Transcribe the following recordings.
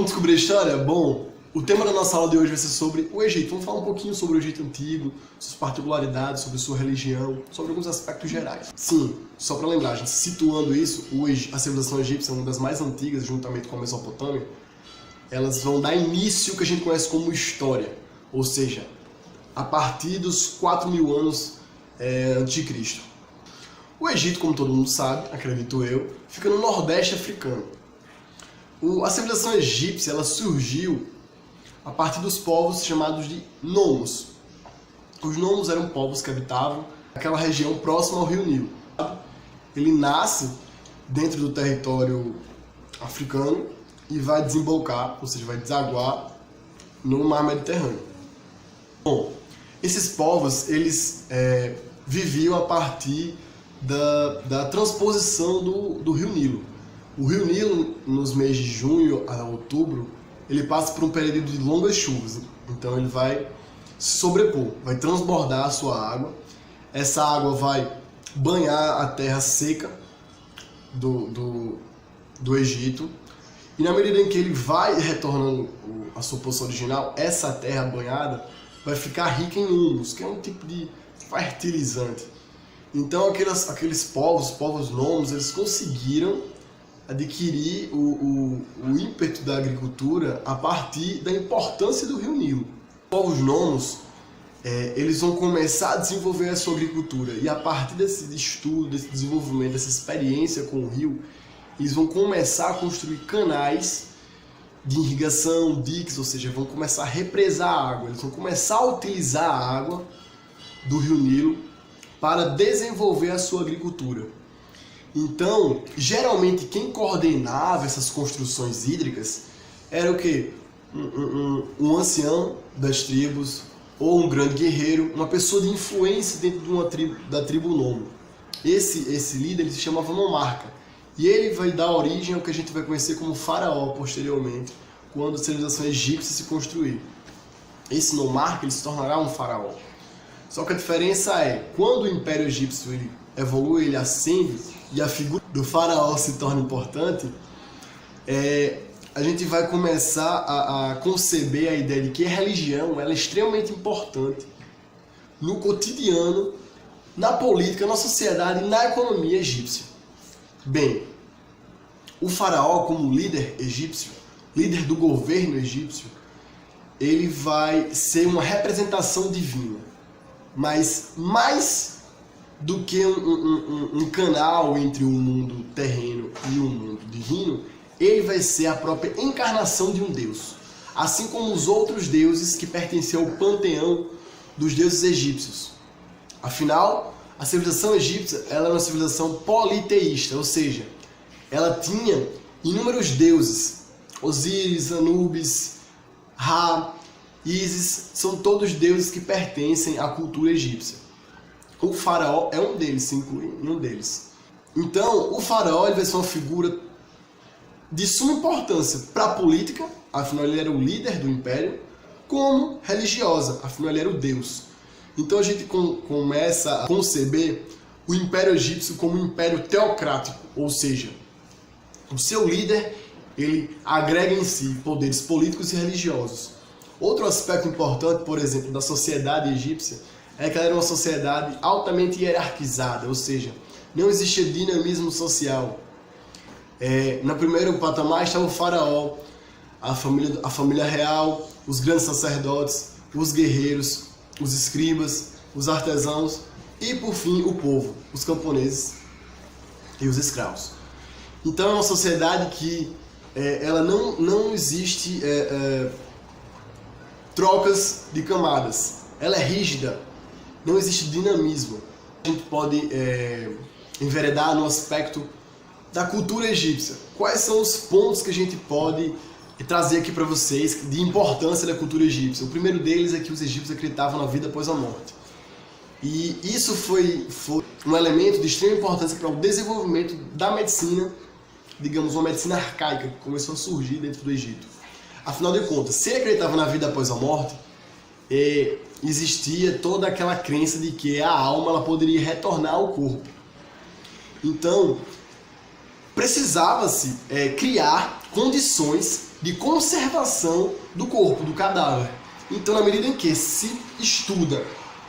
Vamos descobrir a história? Bom, o tema da nossa aula de hoje vai ser sobre o Egito. Vamos falar um pouquinho sobre o Egito Antigo, suas particularidades, sobre sua religião, sobre alguns aspectos gerais. Sim, só para lembrar, gente, situando isso, a civilização egípcia é uma das mais antigas, juntamente com a Mesopotâmia. Elas vão dar início ao que a gente conhece como história, ou seja, a partir dos 4.000 anos antes de Cristo. O Egito, como todo mundo sabe, acredito eu, fica no Nordeste africano. A civilização egípcia ela surgiu a partir dos povos chamados de nomos. Os nomos eram povos que habitavam aquela região próxima ao rio Nilo. Ele nasce dentro do território africano e vai desembocar, ou seja, vai desaguar no mar Mediterrâneo. Bom, esses povos eles viviam a partir da transposição do rio Nilo. O rio Nilo, nos meses de junho a outubro, ele passa por um período de longas chuvas. Então ele vai se sobrepor, vai transbordar a sua água. Essa água vai banhar a terra seca do Egito. E na medida em que ele vai retornando à sua posição original, essa terra banhada vai ficar rica em humus, que é um tipo de fertilizante. Então aqueles povos nomos, eles conseguiram adquirir o ímpeto da agricultura a partir da importância do rio Nilo. Os povos nomos, eles vão começar a desenvolver a sua agricultura e a partir desse estudo, desse desenvolvimento, dessa experiência com o rio, eles vão começar a construir canais de irrigação, diques, ou seja, vão começar a represar a água, eles vão começar a utilizar a água do rio Nilo para desenvolver a sua agricultura. Então, geralmente quem coordenava essas construções hídricas era o quê? Um ancião das tribos ou um grande guerreiro, uma pessoa de influência dentro de uma tribo, da tribo nomo. Esse líder ele se chamava nomarca e ele vai dar origem ao que a gente vai conhecer como faraó posteriormente, quando a civilização egípcia se construir. Esse nomarca ele se tornará um faraó. Só que a diferença é, quando o Império Egípcio ele evolui, ele ascende e a figura do faraó se torna importante, a gente vai começar a conceber a ideia de que a religião ela é extremamente importante no cotidiano, na política, na sociedade e na economia egípcia. Bem, o faraó como líder egípcio, líder do governo egípcio, ele vai ser uma representação divina. Mas mais do que um canal entre o mundo terreno e o mundo divino, ele vai ser a própria encarnação de um deus. Assim como os outros deuses que pertenciam ao panteão dos deuses egípcios. Afinal, a civilização egípcia ela era uma civilização politeísta, ou seja, ela tinha inúmeros deuses. Osíris, Anubis, Ra, Ísis, são todos deuses que pertencem à cultura egípcia. O faraó é um deles, se inclui em um deles. Então, o faraó ele vai ser uma figura de suma importância para a política, afinal ele era o líder do império, como religiosa, afinal ele era o deus. Então a gente começa a conceber o Império Egípcio como um império teocrático, ou seja, o seu líder ele agrega em si poderes políticos e religiosos. Outro aspecto importante, por exemplo, da sociedade egípcia é que ela era uma sociedade altamente hierarquizada, ou seja, não existia dinamismo social. No primeiro patamar estava o faraó, a família real, os grandes sacerdotes, os guerreiros, os escribas, os artesãos e, por fim, o povo, os camponeses e os escravos. Então é uma sociedade que ela não existe trocas de camadas. Ela é rígida, não existe dinamismo. A gente pode enveredar no aspecto da cultura egípcia. Quais são os pontos que a gente pode trazer aqui para vocês de importância da cultura egípcia? O primeiro deles é que os egípcios acreditavam na vida após a morte. E isso foi um elemento de extrema importância para o desenvolvimento da medicina, digamos, uma medicina arcaica que começou a surgir dentro do Egito. Afinal de contas, se ele acreditava na vida após a morte, existia toda aquela crença de que a alma ela poderia retornar ao corpo. Então, precisava-se criar condições de conservação do corpo, do cadáver. Então, na medida em que se estuda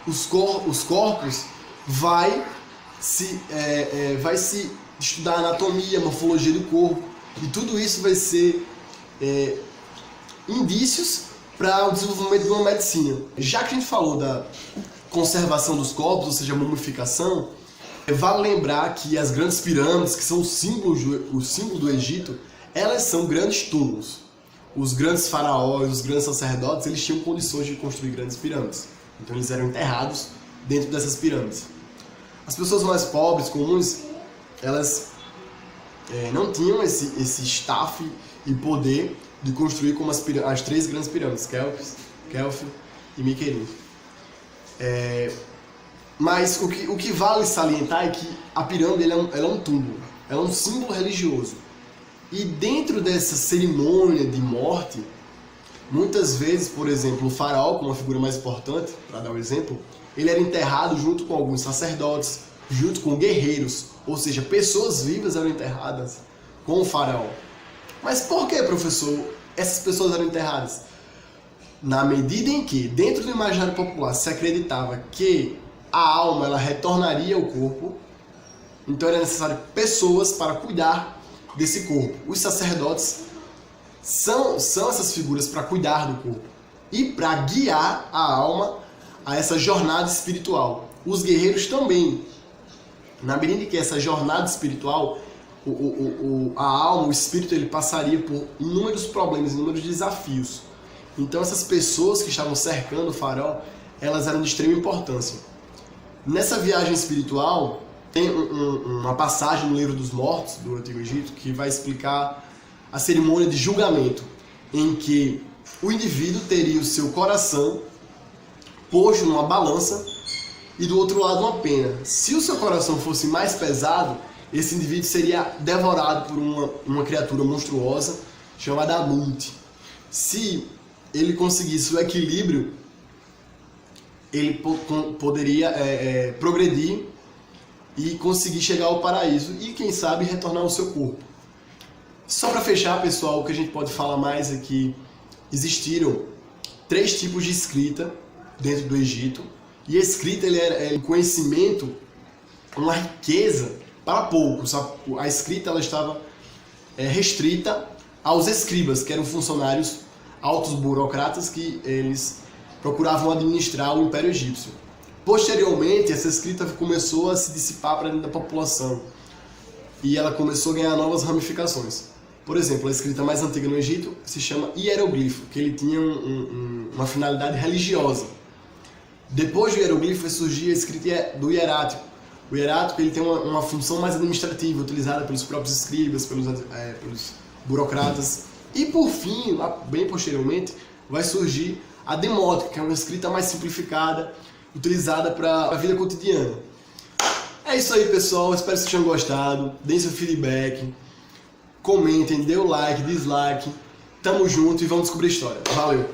os corpos, vai se estudar a anatomia, a morfologia do corpo, e tudo isso vai ser indícios para o desenvolvimento de uma medicina. Já que a gente falou da conservação dos corpos, ou seja, a mumificação, vale lembrar que as grandes pirâmides, que são o símbolo do Egito, elas são grandes túmulos. Os grandes faraós, os grandes sacerdotes, eles tinham condições de construir grandes pirâmides. Então eles eram enterrados dentro dessas pirâmides. As pessoas mais pobres, comuns, elas não tinham esse staff e poder de construir como as 3 grandes pirâmides, Khéops e Miquelin. Mas o que vale salientar é que a pirâmide ela é um túmulo, ela é um símbolo religioso. E dentro dessa cerimônia de morte, muitas vezes, por exemplo, o faraó, como a figura mais importante, para dar um exemplo, ele era enterrado junto com alguns sacerdotes, junto com guerreiros, ou seja, pessoas vivas eram enterradas com o faraó. Mas por que, professor, essas pessoas eram enterradas? Na medida em que, dentro do imaginário popular, se acreditava que a alma ela retornaria ao corpo, então era necessário pessoas para cuidar desse corpo. Os sacerdotes são essas figuras para cuidar do corpo e para guiar a alma a essa jornada espiritual. Os guerreiros também. Na medida em que essa jornada espiritual, a alma, o espírito, ele passaria por inúmeros problemas, inúmeros desafios. Então essas pessoas que estavam cercando o faraó, elas eram de extrema importância. Nessa viagem espiritual, tem uma passagem no Livro dos Mortos, do Antigo Egito, que vai explicar a cerimônia de julgamento, em que o indivíduo teria o seu coração posto numa balança e do outro lado uma pena. Se o seu coração fosse mais pesado, esse indivíduo seria devorado por uma criatura monstruosa chamada Amunti. Se ele conseguisse o equilíbrio, ele poderia progredir e conseguir chegar ao paraíso e, quem sabe, retornar ao seu corpo. Só para fechar, pessoal, o que a gente pode falar mais é que existiram 3 tipos de escrita dentro do Egito, e a escrita ele é um conhecimento, uma riqueza para poucos. A escrita ela estava restrita aos escribas, que eram funcionários altos burocratas que eles procuravam administrar o Império Egípcio. Posteriormente, essa escrita começou a se dissipar para dentro da população e ela começou a ganhar novas ramificações. Por exemplo, a escrita mais antiga no Egito se chama hieroglifo, que ele tinha uma finalidade religiosa. Depois do hieroglifo vai surgir a escrita do hierático. O hierático ele tem uma função mais administrativa, utilizada pelos próprios escribas, pelos burocratas. E por fim, lá bem posteriormente, vai surgir a demótica, que é uma escrita mais simplificada, utilizada para a vida cotidiana. É isso aí, pessoal. Espero que vocês tenham gostado. Deem seu feedback, comentem, dê o like, dislike. Tamo junto e vamos descobrir a história. Valeu!